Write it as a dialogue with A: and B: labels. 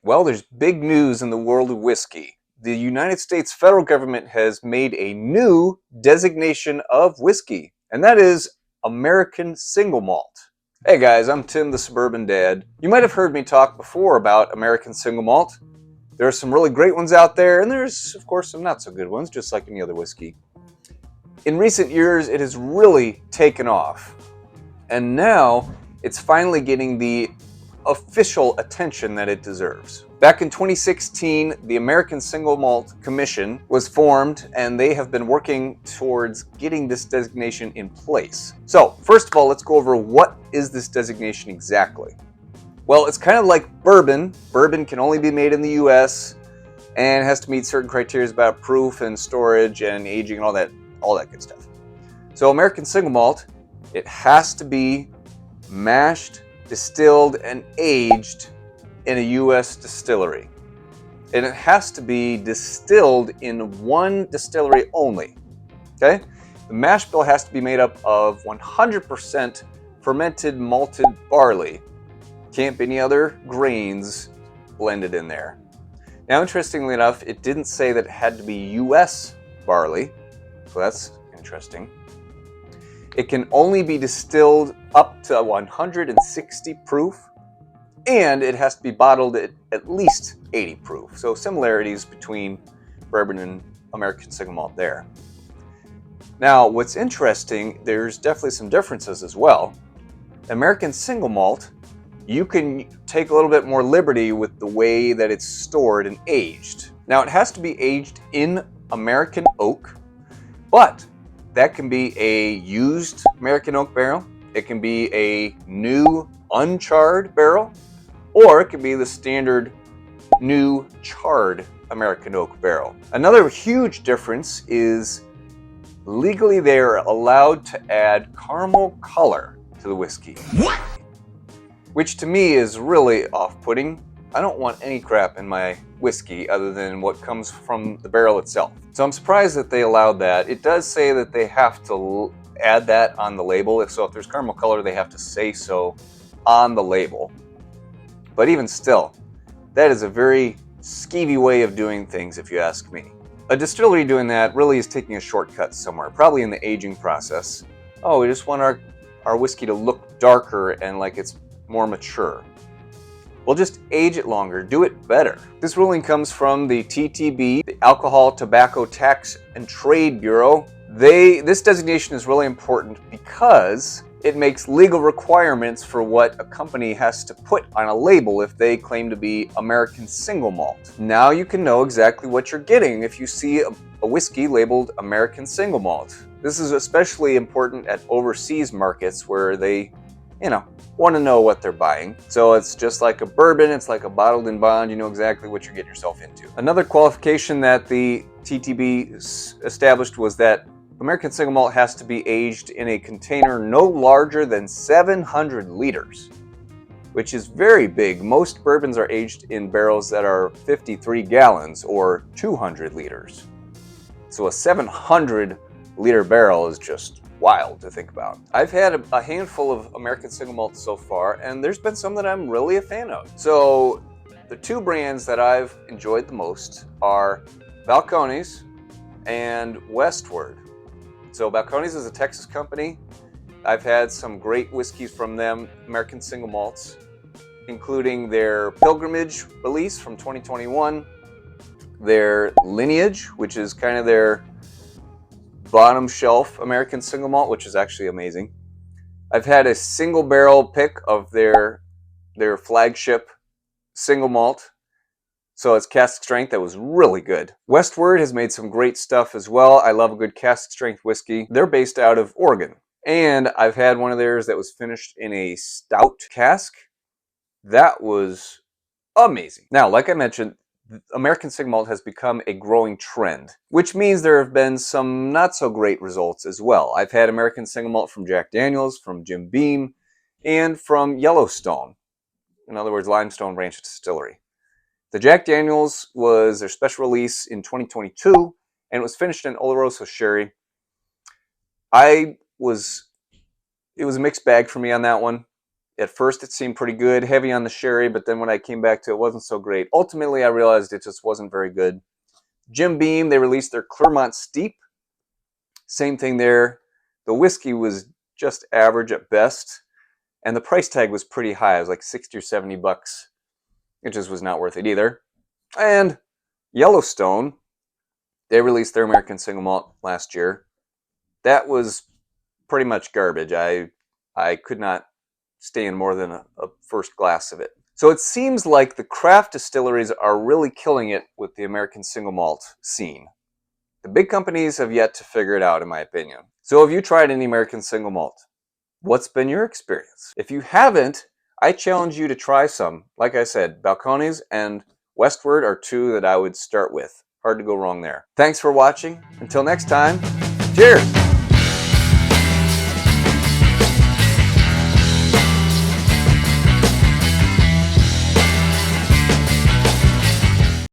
A: Well, there's big news in the world of whiskey. The United States federal government has made a new designation of whiskey, and that is American Single Malt. Hey guys, I'm Tim the Suburban Dad. You might have heard me talk before about American Single Malt. There are some really great ones out there, and there's, of course, some not so good ones, just like any other whiskey. In recent years, it has really taken off, and now it's finally getting the official attention that it deserves. Back in 2016, the American Single Malt Commission was formed, and they have been working towards getting this designation in place. So, first of all, let's go over what is this designation exactly. Well, it's kind of like bourbon. Bourbon can only be made in the US and has to meet certain criteria about proof and storage and aging and all that good stuff. So American Single Malt, it has to be mashed, distilled, and aged in a US distillery. And it has to be distilled in one distillery only. Okay? The mash bill has to be made up of 100% fermented malted barley. Can't be any other grains blended in there. Now, interestingly enough, it didn't say that it had to be US barley, so that's interesting. It can only be distilled up to 160 proof, and it has to be bottled at least 80 proof. So similarities between bourbon and American Single Malt there. Now, what's interesting, there's definitely some differences as well. American Single Malt, you can take a little bit more liberty with the way that it's stored and aged. Now, it has to be aged in American oak, but that can be a used American oak barrel, it can be a new uncharred barrel, or it can be the standard new charred American oak barrel. Another huge difference is legally they're allowed to add caramel color to the whiskey. What? Which to me is really off-putting. I don't want any crap in my whiskey other than what comes from the barrel itself. So I'm surprised that they allowed that. It does say that they have to add that on the label. If there's caramel color, they have to say so on the label. But even still, that is a very skeevy way of doing things if you ask me. A distillery doing that really is taking a shortcut somewhere, probably in the aging process. Oh, we just want our whiskey to look darker and like it's more mature. Well, just age it longer, do it better. This ruling comes from the TTB, the Alcohol, Tobacco, Tax, and Trade Bureau. This designation is really important because it makes legal requirements for what a company has to put on a label if they claim to be American Single Malt. Now you can know exactly what you're getting if you see a whiskey labeled American Single Malt. This is especially important at overseas markets where they, want to know what they're buying. So it's just like a bourbon, it's like a bottled in bond, you know exactly what you're getting yourself into. Another qualification that the TTB established was that American Single Malt has to be aged in a container no larger than 700 liters, which is very big. Most bourbons are aged in barrels that are 53 gallons or 200 liters. So a 700 liter barrel is just wild to think about. I've had a handful of American Single Malt so far, and there's been some that I'm really a fan of. So the two brands that I've enjoyed the most are Balcones and Westward. So Balcones is a Texas company. I've had some great whiskeys from them, American Single Malts, including their Pilgrimage release from 2021, their Lineage, which is kind of their bottom shelf American Single Malt, which is actually amazing. I've had a single barrel pick of their flagship Single Malt. So it's cask strength. That was really good. Westward has made some great stuff as well. I love a good cask strength whiskey. They're based out of Oregon. And I've had one of theirs that was finished in a stout cask. That was amazing. Now, like I mentioned, American Single Malt has become a growing trend, which means there have been some not so great results as well. I've had American Single Malt from Jack Daniels, from Jim Beam, and from Yellowstone. In other words, Limestone Ranch Distillery. The Jack Daniels was their special release in 2022, and it was finished in Oloroso sherry. It was a mixed bag for me on that one. At first it seemed pretty good, heavy on the sherry, but then when I came back to it, it wasn't so great. Ultimately, I realized it just wasn't very good. Jim Beam, they released their Clermont Steep. Same thing there. The whiskey was just average at best, and the price tag was pretty high. It was like 60 or 70 bucks. It just was not worth it either. And Yellowstone, they released their American Single Malt last year. That was pretty much garbage. I could not stay in more than a first glass of it. So it seems like the craft distilleries are really killing it with the American Single Malt scene. The big companies have yet to figure it out, in my opinion. So have you tried any American Single Malt? What's been your experience? If you haven't, I challenge you to try some. Like I said, Balcones and Westward are two that I would start with. Hard to go wrong there. Thanks for watching. Until next time, cheers!